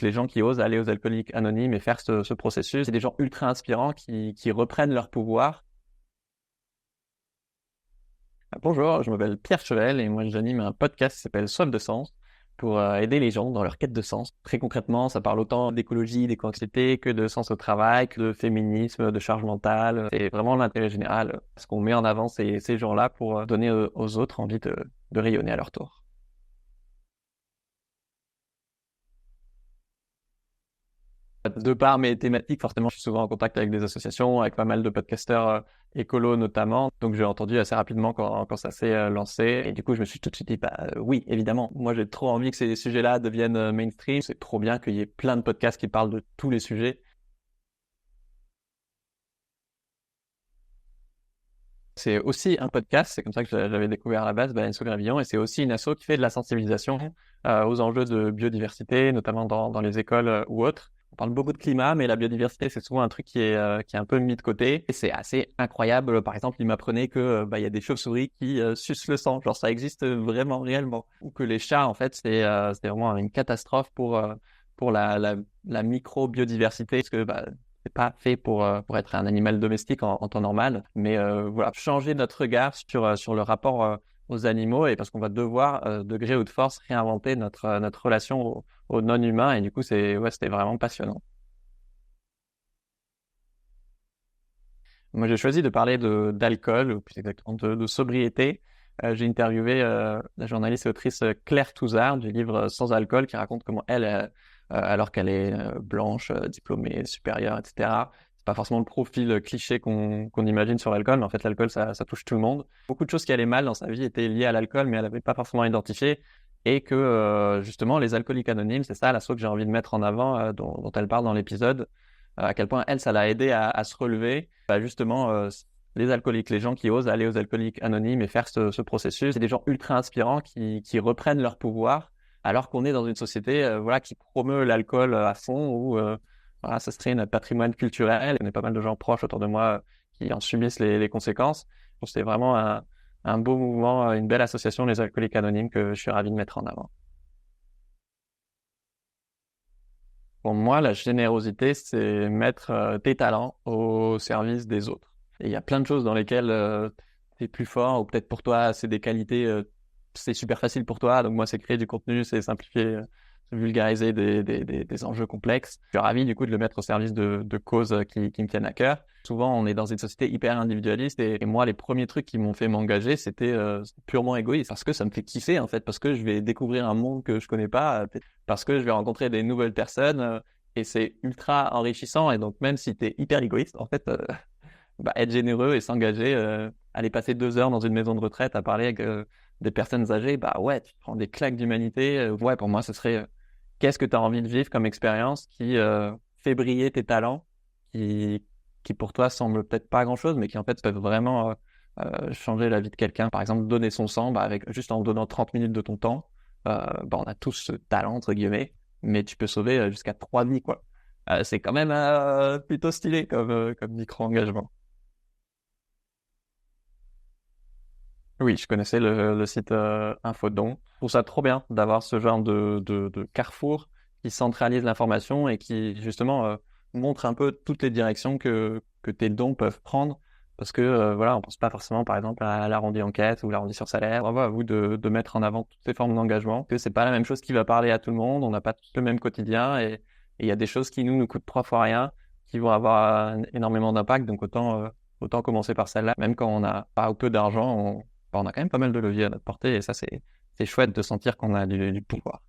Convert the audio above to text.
les gens qui osent aller aux alcooliques anonymes et faire ce processus. C'est des gens ultra inspirants qui reprennent leur pouvoir. Bonjour, je m'appelle Pierre Chevel et moi j'anime un podcast qui s'appelle Soif de sens pour aider les gens dans leur quête de sens. Très concrètement, ça parle autant d'écologie, d'éco-anxiété que de sens au travail, que de féminisme, de charge mentale. C'est vraiment l'intérêt général parce qu'on met en avant ces gens-là pour donner aux autres envie de rayonner à leur tour. De par mes thématiques, forcément, je suis souvent en contact avec des associations, avec pas mal de podcasteurs écolos notamment. Donc, j'ai entendu assez rapidement quand ça s'est lancé. Et du coup, je me suis tout de suite dit, oui, évidemment. Moi, j'ai trop envie que ces sujets-là deviennent mainstream. C'est trop bien qu'il y ait plein de podcasts qui parlent de tous les sujets. C'est aussi un podcast, c'est comme ça que j'avais découvert à la base Baleine sous Gravillon, et c'est aussi une asso qui fait de la sensibilisation aux enjeux de biodiversité, notamment dans les écoles ou autres. On parle beaucoup de climat, mais la biodiversité, c'est souvent un truc qui est un peu mis de côté. Et c'est assez incroyable. Par exemple, il m'apprenait que il y a des chauves-souris qui sucent le sang. Genre, ça existe vraiment réellement. Ou que les chats, en fait, c'est vraiment une catastrophe pour la micro-biodiversité. Parce que c'est pas fait pour être un animal domestique en temps normal, mais voilà, changer notre regard sur le rapport aux animaux, et parce qu'on va devoir, de gré ou de force, réinventer notre relation au non-humain, et du coup, c'était vraiment passionnant. Moi, j'ai choisi de parler d'alcool, ou plus exactement de sobriété. J'ai interviewé la journaliste et autrice Claire Touzard du livre Sans alcool, qui raconte comment elle, alors qu'elle est blanche, diplômée, supérieure, etc., c'est pas forcément le profil cliché qu'on imagine sur l'alcool, mais en fait, l'alcool, ça touche tout le monde. Beaucoup de choses qui allaient mal dans sa vie étaient liées à l'alcool, mais elle n'avait pas forcément identifié. Et que, justement, les alcooliques anonymes, c'est ça l'assaut que j'ai envie de mettre en avant, dont elle parle dans l'épisode, à quel point elle, ça l'a aidé à se relever. Justement, les alcooliques, les gens qui osent aller aux alcooliques anonymes et faire ce processus, c'est des gens ultra inspirants qui reprennent leur pouvoir, alors qu'on est dans une société voilà, qui promeut l'alcool à fond, où voilà, ça serait notre patrimoine culturel. Il y a pas mal de gens proches autour de moi qui en subissent les conséquences. Donc, c'est vraiment un beau mouvement, une belle association, les alcooliques anonymes, que je suis ravi de mettre en avant. Pour moi, la générosité, c'est mettre tes talents au service des autres. Et il y a plein de choses dans lesquelles tu es plus fort, ou peut-être pour toi, c'est des qualités, c'est super facile pour toi. Donc moi, c'est créer du contenu, c'est simplifier, c'est vulgariser des enjeux complexes. Je suis ravi du coup de le mettre au service de causes qui me tiennent à cœur. Souvent, on est dans une société hyper individualiste, et moi, les premiers trucs qui m'ont fait m'engager, c'était purement égoïste, parce que ça me fait kiffer en fait, parce que je vais découvrir un monde que je connais pas, parce que je vais rencontrer des nouvelles personnes, et c'est ultra enrichissant. Et donc, même si tu es hyper égoïste, en fait, être généreux et s'engager, aller passer 2 heures dans une maison de retraite à parler avec des personnes âgées, ouais, tu prends des claques d'humanité. Ouais, pour moi, ce serait qu'est-ce que tu as envie de vivre comme expérience qui fait briller tes talents, qui, qui pour toi semble peut-être pas grand-chose, mais qui en fait peuvent vraiment changer la vie de quelqu'un. Par exemple, donner son sang, juste en donnant 30 minutes de ton temps, on a tous ce talent, entre guillemets, mais tu peux sauver jusqu'à 3 vies, quoi. C'est quand même plutôt stylé comme micro-engagement. Oui, je connaissais le site Infodon. Je trouve ça trop bien d'avoir ce genre de carrefour qui centralise l'information et qui, justement, montre un peu toutes les directions que tes dons peuvent prendre. Parce que, voilà, on pense pas forcément, par exemple, à l'arrondi enquête ou l'arrondi sur salaire. Bravo à vous de mettre en avant toutes ces formes d'engagement. Que c'est pas la même chose qui va parler à tout le monde. On n'a pas tous le même quotidien, et il y a des choses qui nous coûtent 3 fois rien, qui vont avoir énormément d'impact. Donc, autant commencer par celle-là. Même quand on n'a pas ou peu d'argent, on a quand même pas mal de leviers à notre portée, et ça, c'est chouette de sentir qu'on a du pouvoir.